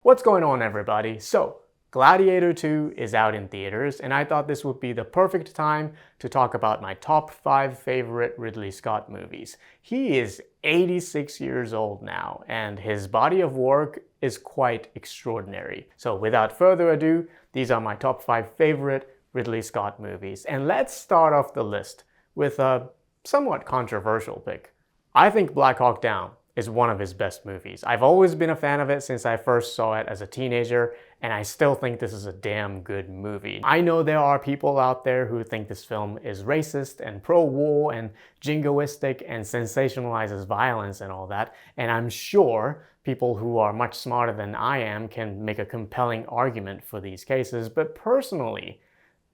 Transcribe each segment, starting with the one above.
What's going on, everybody? So, Gladiator 2 is out in theaters, and I thought this would be the perfect time to talk about my top 5 favorite Ridley Scott movies. He is 86 years old now, and his body of work is quite extraordinary. So without further ado, these are my top 5 favorite Ridley Scott movies. And let's start off the list with a somewhat controversial pick. I think Black Hawk Down is one of his best movies. I've always been a fan of it since I first saw it as a teenager, and I still think this is a damn good movie. I know there are people out there who think this film is racist and pro-war and jingoistic and sensationalizes violence and all that, and I'm sure people who are much smarter than I am can make a compelling argument for these cases, but personally,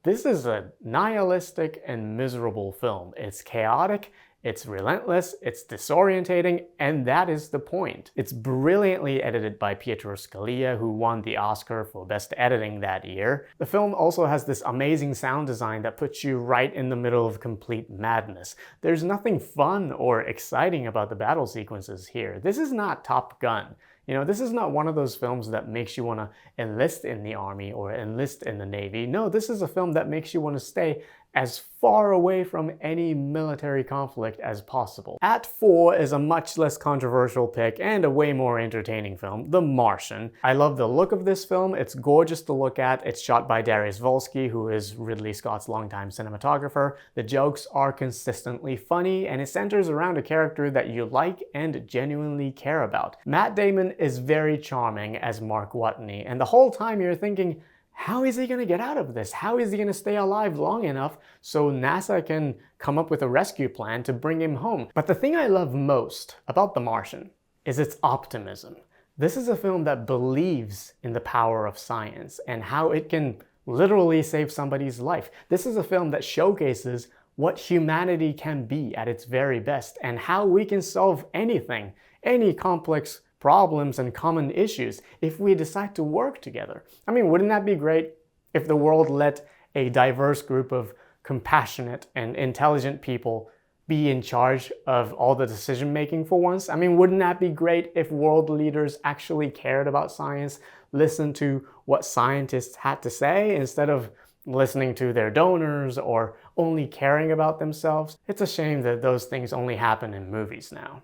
this is a nihilistic and miserable film. It's chaotic, it's relentless, it's disorientating, and that is the point. It's brilliantly edited by Pietro Scalia, who won the Oscar for Best Editing that year. The film also has this amazing sound design that puts you right in the middle of complete madness. There's nothing fun or exciting about the battle sequences here. This is not Top Gun. You know, this is not one of those films that makes you want to enlist in the army or enlist in the Navy. No, this is a film that makes you want to stay as far away from any military conflict as possible. At 4 is a much less controversial pick and a way more entertaining film, The Martian. I love the look of this film. It's gorgeous to look at. It's shot by Dariusz Wolski, who is Ridley Scott's longtime cinematographer. The jokes are consistently funny, and it centers around a character that you like and genuinely care about. Matt Damon is very charming as Mark Watney, and the whole time you're thinking, how is he going to get out of this? How is he going to stay alive long enough so NASA can come up with a rescue plan to bring him home? But the thing I love most about The Martian is its optimism. This is a film that believes in the power of science and how it can literally save somebody's life. This is a film that showcases what humanity can be at its very best and how we can solve anything, any complex problems and common issues if we decide to work together. I mean, wouldn't that be great if the world let a diverse group of compassionate and intelligent people be in charge of all the decision making for once? I mean, wouldn't that be great if world leaders actually cared about science, listened to what scientists had to say instead of listening to their donors or only caring about themselves? It's a shame that those things only happen in movies now.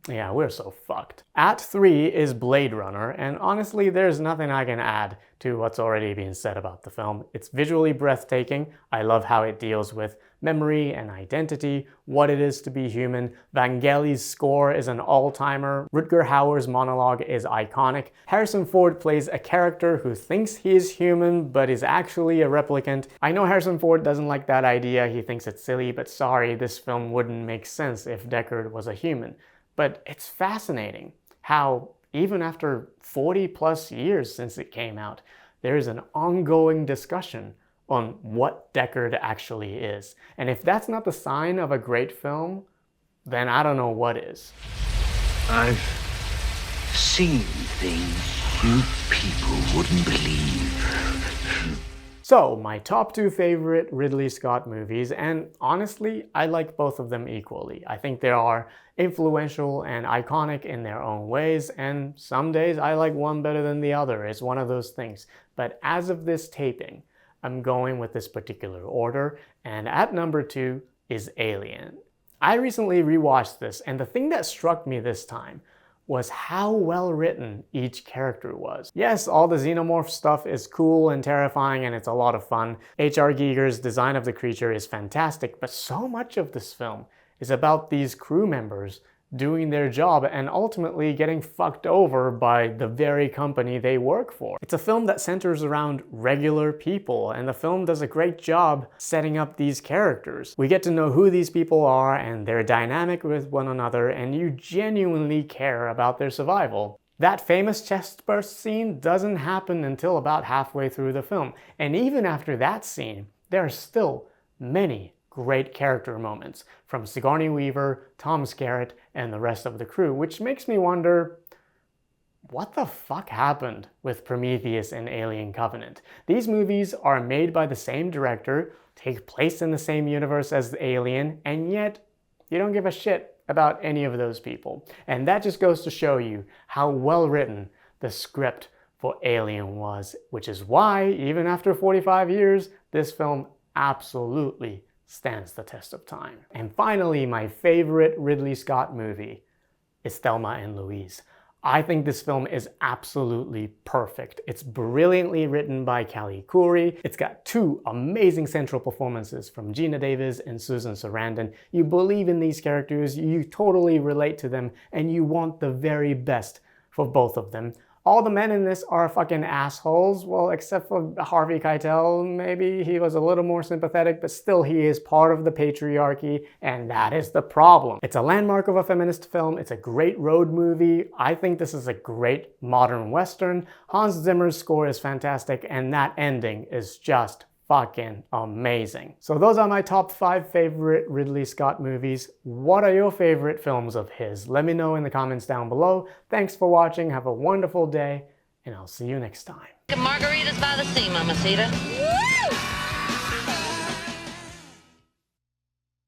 Yeah, we're so fucked. At 3 is Blade Runner, and honestly, there's nothing I can add to what's already been said about the film. It's visually breathtaking. I love how it deals with memory and identity, what it is to be human. Vangelis's score is an all-timer. Rutger Hauer's monologue is iconic. Harrison Ford plays a character who thinks he is human, but is actually a replicant. I know Harrison Ford doesn't like that idea. He thinks it's silly, but sorry, this film wouldn't make sense if Deckard was a human. But it's fascinating how even after 40 plus years since it came out, there is an ongoing discussion on what Deckard actually is. And if that's not the sign of a great film, then I don't know what is. I've seen things you people wouldn't believe. So, my top 2 favorite Ridley Scott movies, and honestly, I like both of them equally. I think they are influential and iconic in their own ways, and some days I like one better than the other. It's one of those things. But as of this taping, I'm going with this particular order, and at number 2 is Alien. I recently rewatched this, and the thing that struck me this time was how well written each character was. Yes, all the xenomorph stuff is cool and terrifying and it's a lot of fun. H.R. Giger's design of the creature is fantastic, but so much of this film is about these crew members doing their job and ultimately getting fucked over by the very company they work for. It's a film that centers around regular people, and the film does a great job setting up these characters. We get to know who these people are and their dynamic with one another, and you genuinely care about their survival. That famous chest burst scene doesn't happen until about halfway through the film, and even after that scene, there are still many great character moments from Sigourney Weaver, Tom Skerritt, and the rest of the crew, which makes me wonder, what the fuck happened with Prometheus and Alien Covenant? These movies are made by the same director, take place in the same universe as Alien, and yet you don't give a shit about any of those people. And that just goes to show you how well written the script for Alien was, which is why, even after 45 years, this film absolutely stands the test of time. And finally, my favorite Ridley Scott movie is Thelma and Louise. I think this film is absolutely perfect. It's brilliantly written by Callie Khouri. It's got two amazing central performances from Geena Davis and Susan Sarandon. You believe in these characters, you totally relate to them, and you want the very best for both of them. All the men in this are fucking assholes, well, except for Harvey Keitel. Maybe he was a little more sympathetic, but still he is part of the patriarchy, and that is the problem. It's a landmark of a feminist film. It's a great road movie. I think this is a great modern Western. Hans Zimmer's score is fantastic, and that ending is just fucking amazing. So those are my top 5 favorite Ridley Scott movies. What are your favorite films of his? Let me know in the comments down below. Thanks for watching. Have a wonderful day, and I'll see you next time. Margaritas by the sea, Mamacita.